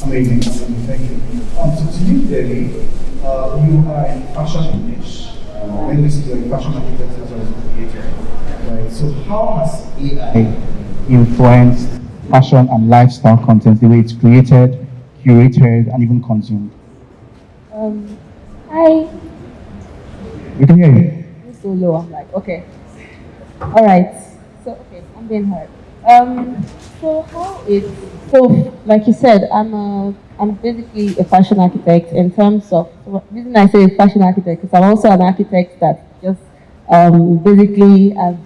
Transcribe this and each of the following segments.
Amazing, amazing, thank you. So to you, Debbie, you are in fashion niche. When you see your fashion architect as well as creator, right? So how has AI influenced fashion and lifestyle content, the way it's created, curated, and even consumed? Um, Hi. We can hear you. It's so low. I'm like, okay. All right. So, okay, I'm being heard. So how it, so like you said, I'm basically a fashion architect in terms of, so the reason I say a fashion architect because I'm also an architect that just basically I've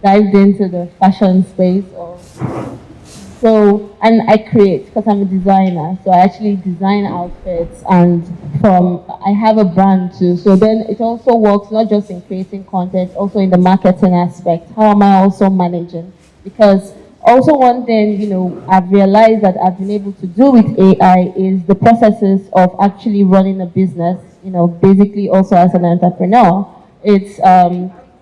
dived into the fashion space or so, and I create because I'm a designer. So I actually design outfits, and I have a brand too. So then it also works not just in creating content, also in the marketing aspect. How am I also managing? Because also one thing, I've realized that I've been able to do with AI is the processes of actually running a business. Basically also as an entrepreneur, it's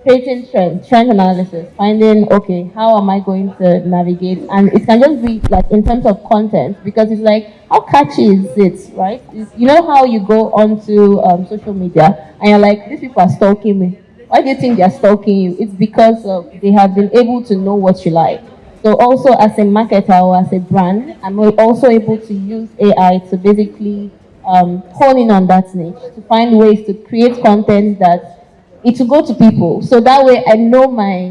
creating trend analysis, finding, okay, how am I going to navigate? And it can just be like in terms of content, because it's like, how catchy is it, right? You know how you go onto social media and you're like, these people are stalking me. Why do you think they're stalking you? It's because they have been able to know what you like. So also as a marketer or as a brand, I'm also able to use AI to basically hone in on that niche, to find ways to create content that it will go to people. So that way I know my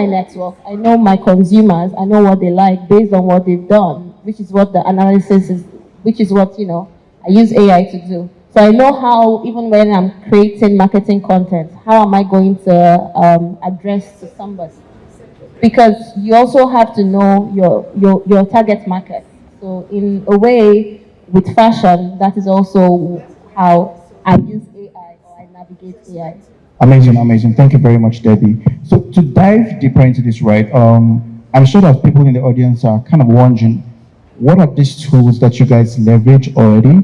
network, I know my consumers, I know what they like based on what they've done, which is what the analysis is, which is what I use AI to do. So I know how, even when I'm creating marketing content, how am I going to address to somebody? Because you also have to know your target market. So in a way, with fashion, that is also how I use AI or I navigate AI. Amazing, amazing. Thank you very much, Debbie. So to dive deeper into this, right? I'm sure that people in the audience are kind of wondering, what are these tools that you guys leverage already,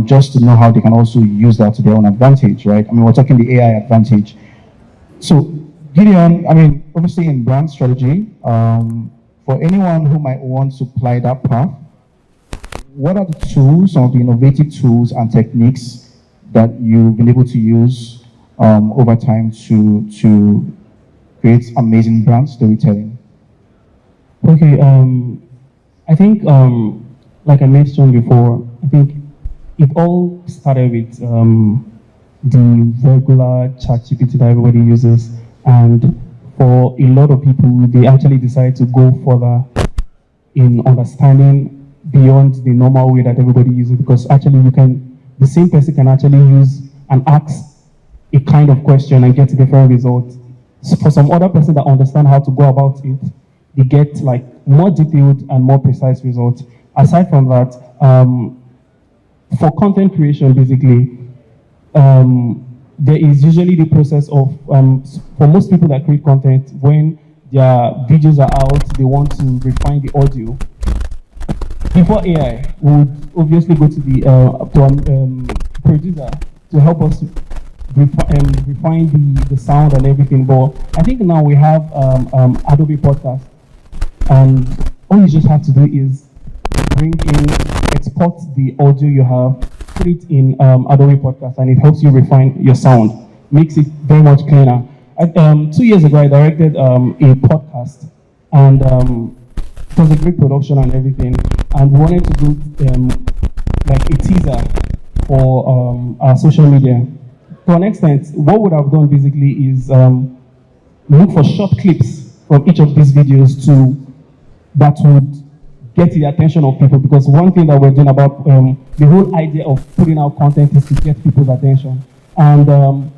just to know how they can also use that to their own advantage, right? I mean, we're talking the AI advantage. So, Gideon, I mean, obviously in brand strategy, for anyone who might want to apply that path, what are the tools, some of the innovative tools and techniques that you've been able to use over time to create amazing brand storytelling? Okay, I think, like I mentioned before, I think it all started with the regular ChatGPT that everybody uses, and for a lot of people, they actually decide to go further in understanding beyond the normal way that everybody uses, because actually the same person can actually use and ask a kind of question and get different results. So for some other person that understand how to go about it, they get like more detailed and more precise results. Aside from that, for content creation, basically, there is usually the process of, for most people that create content, when their videos are out, they want to refine the audio. Before AI, we would obviously go to the producer to help us refine the sound and everything. But I think now we have Adobe Podcast, and all you just have to do is bring in, export the audio you have, put it in Adobe Podcast, and it helps you refine your sound, makes it very much cleaner. 2 years ago, I directed a podcast, and it was a great production and everything, and we wanted to do like a teaser for our social media. To an extent, what we would have done basically is look for short clips from each of these videos that would get the attention of people, because one thing that we're doing about the whole idea of putting out content is to get people's attention. And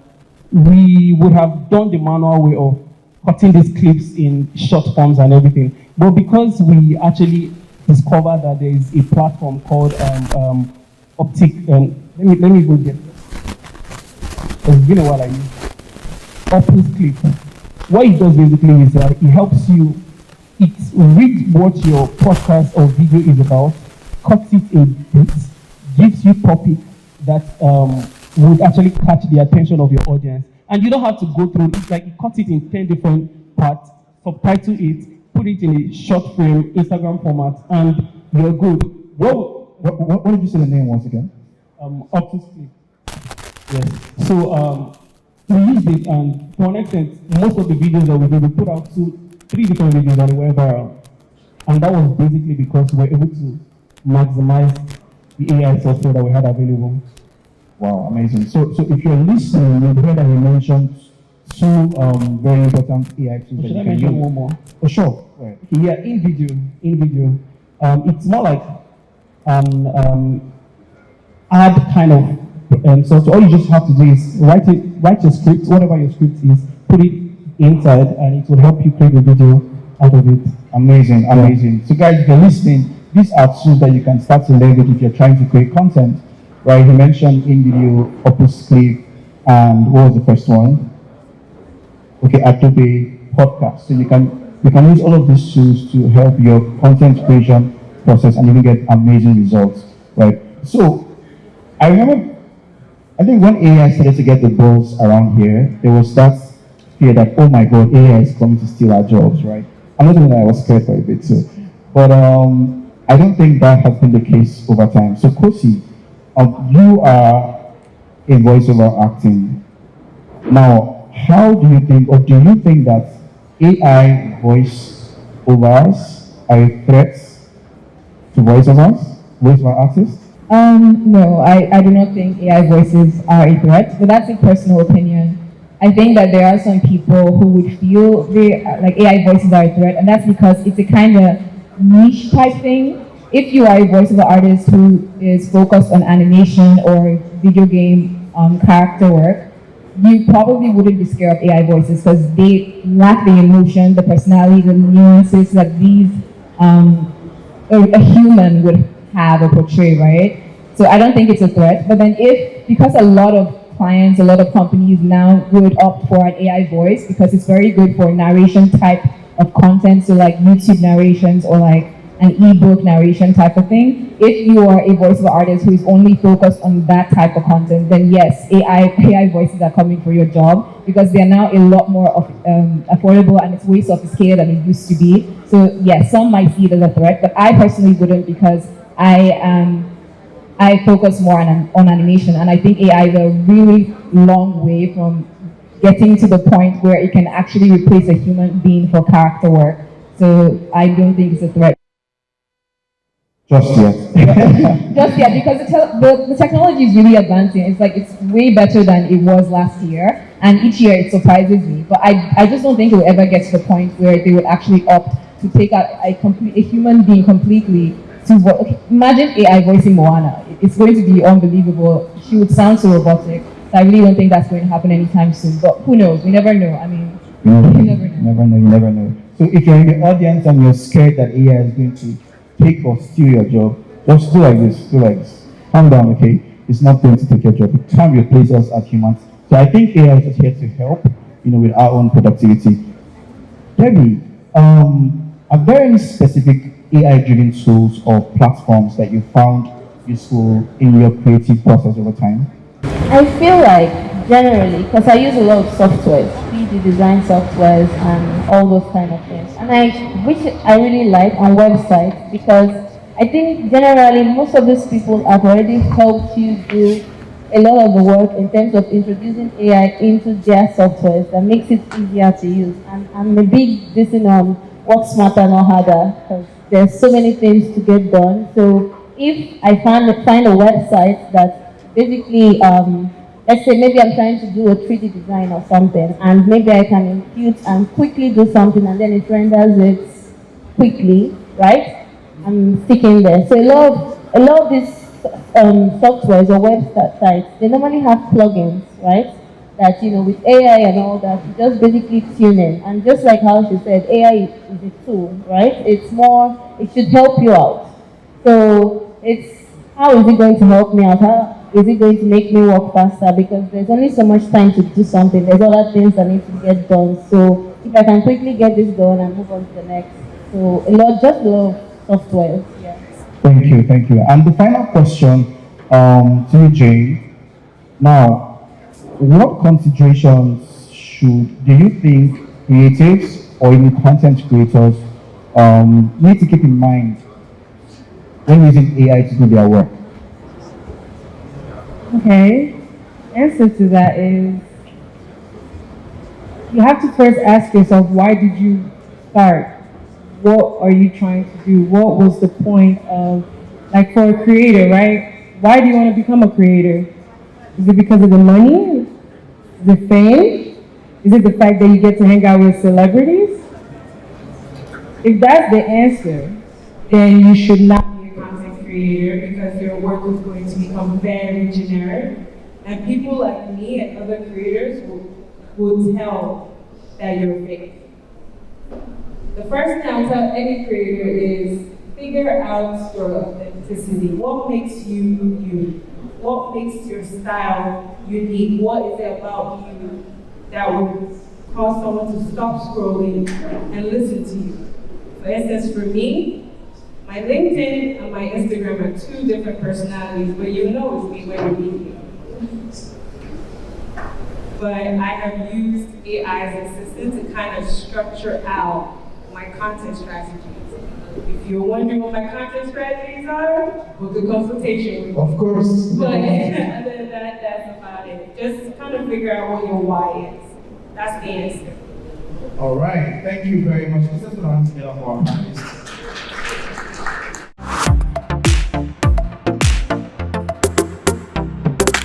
we would have done the manual way of cutting these clips in short forms and everything. But because we actually discovered that there is a platform called Optic, let me even get this. It's been a while I used Optic Clip. What it does basically is that it helps you, it reads what your podcast or video is about, cuts it in bits, gives you topic that would actually catch the attention of your audience. And you don't have to go through, it's like it cuts it in 10 different parts, subtitle it, put it in a short frame, Instagram format, and you're good. Well, What did you say the name once again? Optus Clip. Yes. So we used it, and to an extent, most of the videos that we did, we put out three different videos that went viral. And that was basically because we were able to maximize the AI software that we had available. Wow, amazing. So if you're listening, you've heard that he mentioned two very important AI tools that Should you I can mention use. one more? For sure. Right. Yeah, in video. It's more like an ad kind of so all you just have to do is write your script, whatever your script is, put it inside, and it will help you create a video out of it. Amazing, amazing. So guys, if you're listening, these are tools that you can start to leverage if you're trying to create content. Right? He mentioned in video, Opus Clip, and what was the first one? Okay, Adobe Podcast. So you can use all of these tools to help your content creation process, and you can get amazing results. Right? So I remember, I think when AI started to get the buzz around here, there was that fear that, oh my God, AI is coming to steal our jobs, right? I'm not saying that I was scared for a bit too. But I don't think that has been the case over time. So Kosi, you are in voiceover acting. Now, how do you think, or do you think that AI voiceovers are a threat to voiceover artists? No, I do not think AI voices are a threat, but that's a personal opinion. I think that there are some people who would feel like AI voices are a threat, and that's because it's a kind of niche type thing. If you are a voiceover artist who is focused on animation or video game character work, you probably wouldn't be scared of AI voices because they lack the emotion, the personality, the nuances that these a human would have or portray, right? So I don't think it's a threat. But then because a lot of clients, a lot of companies now would opt for an AI voice because it's very good for narration type of content, so like YouTube narrations or like an ebook narration type of thing. If you are a voiceover artist who is only focused on that type of content, then yes, AI voices are coming for your job because they are now a lot more affordable and it's way sophisticated than it used to be. So yes, some might see it as a threat, but I personally wouldn't because I focus more on animation, and I think AI is a really long way from getting to the point where it can actually replace a human being for character work. So I don't think it's a threat. Just yet. Just yeah, because the technology is really advancing. It's like it's way better than it was last year, and each year it surprises me. But I just don't think it will ever get to the point where they would actually opt to take out a human being completely to imagine AI voicing Moana. It's going to be unbelievable. She would sound so robotic. So I really don't think that's going to happen anytime soon. But who knows? We never know. I mean, you never know. Never know, you never know. So if you're in the audience and you're scared that AI is going to take or steal your job, just do like this, do like this. Calm down, okay? It's not going to take your job. It can't replace us as humans. So I think AI is just here to help, with our own productivity. Debbie, are there any specific AI-driven tools or platforms that you found useful in your creative process over time? I feel like generally, because I use a lot of softwares, 3D design softwares and all those kind of things. And which I really like on websites because I think generally most of these people have already helped you do a lot of the work in terms of introducing AI into their softwares that makes it easier to use. And I'm a big listen on work smarter, not harder, because there's so many things to get done. So if I find a website that basically, let's say maybe I'm trying to do a 3D design or something, and maybe I can impute and quickly do something, and then it renders it quickly, right? I'm sticking there. So a lot of these softwares or websites, they normally have plugins, right? That with AI and all that, you just basically tune in. And just like how she said, AI is a tool, right? It should help you out. So how is it going to help me out? How is it going to make me work faster? Because there's only so much time to do something. There's other things that need to get done. So if I can quickly get this done and move on to the next. So just a lot of software. Yeah. Thank you, thank you. And the final question to you, Jane. Now, what considerations do you think creatives or even content creators need to keep in mind when using AI to do their work? Okay. Answer to that is you have to first ask yourself, why did you start? What are you trying to do? What was the point of, like for a creator, right? Why do you want to become a creator? Is it because of the money? Is it fame? Is it the fact that you get to hang out with celebrities? If that's the answer, then you should not be a content creator because your work is going to become very generic. And people like me and other creators will tell that you're fake. The first thing I'll tell any creator is figure out your authenticity. What makes you you? What makes your style unique? What is it about you that would cause someone to stop scrolling and listen to you? For instance, for me, my LinkedIn and my Instagram are two different personalities, but you know it's me when you meet me. But I have used AI's assistant to kind of structure out my content strategies. If you're wondering what my content strategies are, book a consultation with me. Of course. But other than that, that's about it. Just kind of figure out what your why is. That's the answer. All right. Thank you very much. This is what I'm